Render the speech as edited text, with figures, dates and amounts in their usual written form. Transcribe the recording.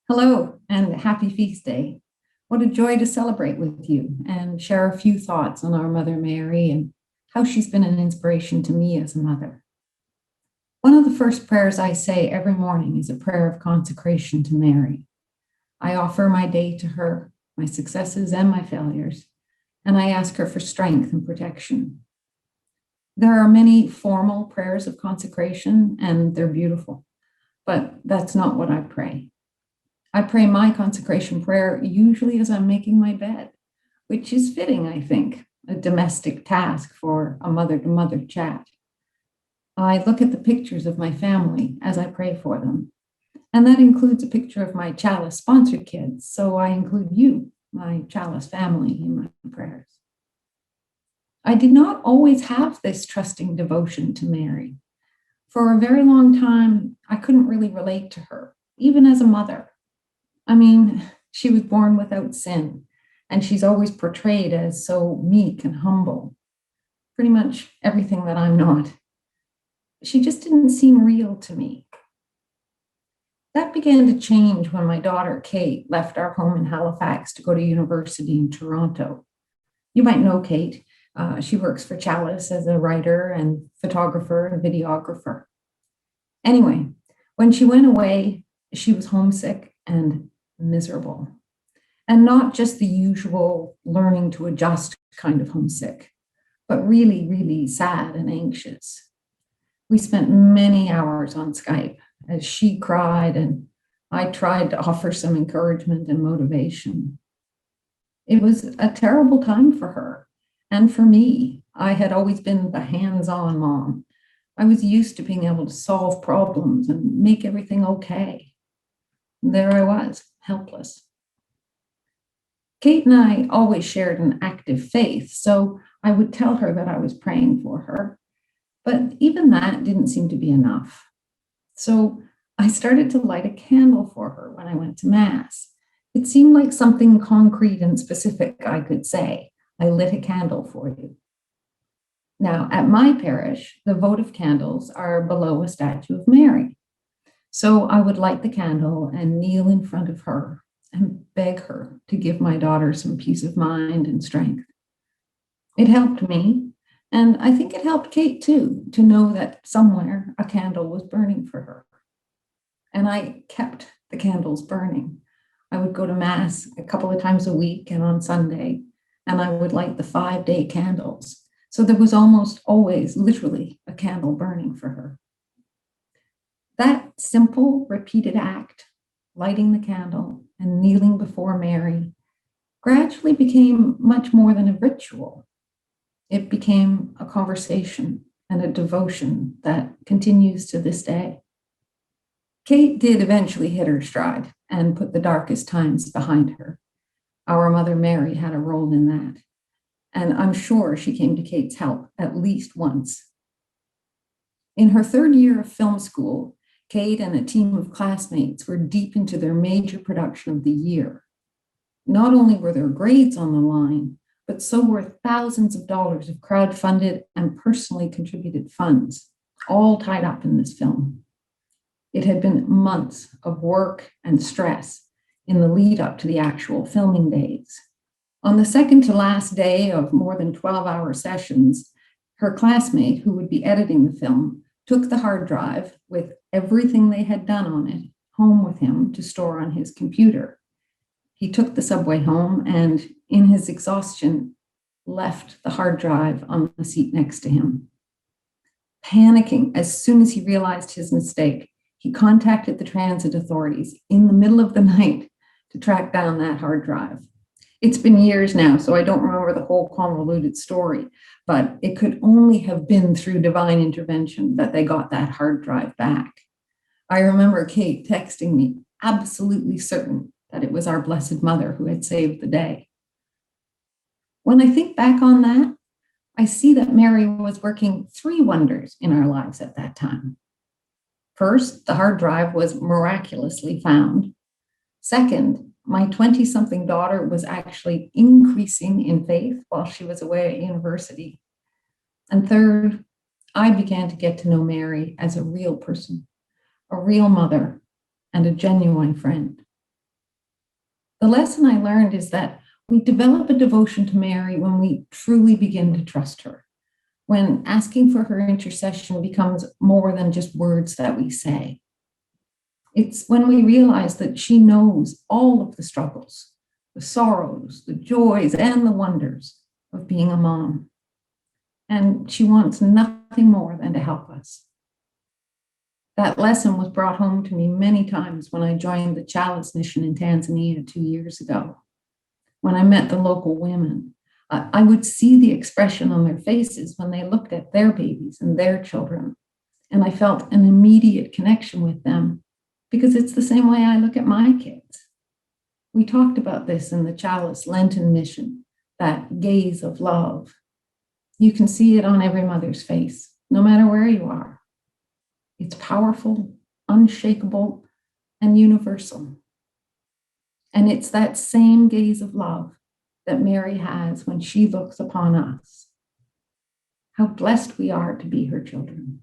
Hello and happy feast day. What a joy to celebrate with you and share a few thoughts on our Mother Mary and how she's been an inspiration to me as a mother. One of the first prayers I say every morning is a prayer of consecration to Mary. I offer my day to her, my successes and my failures, and I ask her for strength and protection. There are many formal prayers of consecration, and they're beautiful, but that's not what I pray. I pray my consecration prayer usually as I'm making my bed, which is fitting, I think, a domestic task for a mother-to-mother chat. I look at the pictures of my family as I pray for them, and that includes a picture of my Chalice sponsored kids, so I include you, my Chalice family, in my prayers. I did not always have this trusting devotion to Mary. For a very long time, I couldn't really relate to her, even as a mother. I mean, she was born without sin, and she's always portrayed as so meek and humble, pretty much everything that I'm not. She just didn't seem real to me. That began to change when my daughter, Kate, left our home in Halifax to go to university in Toronto. You might know Kate. She works for Chalice as a writer and photographer and videographer. Anyway, when she went away, she was homesick and miserable. And not just the usual learning to adjust kind of homesick, but really, really sad and anxious. We spent many hours on Skype as she cried and I tried to offer some encouragement and motivation. It was a terrible time for her and for me. I had always been the hands-on mom. I was used to being able to solve problems and make everything okay. There I was, helpless. Kate and I always shared an active faith, so I would tell her that I was praying for her. But even that didn't seem to be enough. So I started to light a candle for her when I went to Mass. It seemed like something concrete and specific I could say. I lit a candle for you. Now, at my parish, the votive candles are below a statue of Mary. So I would light the candle and kneel in front of her and beg her to give my daughter some peace of mind and strength. It helped me, and I think it helped Kate too, to know that somewhere a candle was burning for her. And I kept the candles burning. I would go to Mass a couple of times a week and on Sunday, and I would light the 5-day candles. So there was almost always, literally, a candle burning for her. That simple, repeated act, lighting the candle and kneeling before Mary, gradually became much more than a ritual. It became a conversation and a devotion that continues to this day. Kate did eventually hit her stride and put the darkest times behind her. Our Mother Mary had a role in that, and I'm sure she came to Kate's help at least once. In her 3rd year of film school, Kate and a team of classmates were deep into their major production of the year. Not only were their grades on the line, but so were thousands of dollars of crowd-funded and personally contributed funds, all tied up in this film. It had been months of work and stress in the lead up to the actual filming days. On the second to last day of more than 12-hour sessions, her classmate, who would be editing the film, took the hard drive with everything they had done on it home with him to store on his computer. He took the subway home and, in his exhaustion, left the hard drive on the seat next to him. Panicking as soon as he realized his mistake, he contacted the transit authorities in the middle of the night to track down that hard drive. It's been years now, so I don't remember the whole convoluted story, but it could only have been through divine intervention that they got that hard drive back. I remember Kate texting me, absolutely certain that it was our Blessed Mother who had saved the day. When I think back on that, I see that Mary was working 3 wonders in our lives at that time. First, the hard drive was miraculously found. Second, my 20-something daughter was actually increasing in faith while she was away at university. And third, I began to get to know Mary as a real person, a real mother, and a genuine friend. The lesson I learned is that we develop a devotion to Mary when we truly begin to trust her, when asking for her intercession becomes more than just words that we say. It's when we realize that she knows all of the struggles, the sorrows, the joys, and the wonders of being a mom. And she wants nothing more than to help us. That lesson was brought home to me many times when I joined the Chalice mission in Tanzania 2 years ago. When I met the local women, I would see the expression on their faces when they looked at their babies and their children. And I felt an immediate connection with them because it's the same way I look at my kids. We talked about this in the Chalice Lenten mission, that gaze of love. You can see it on every mother's face, no matter where you are. It's powerful, unshakable, and universal. And it's that same gaze of love that Mary has when she looks upon us. How blessed we are to be her children.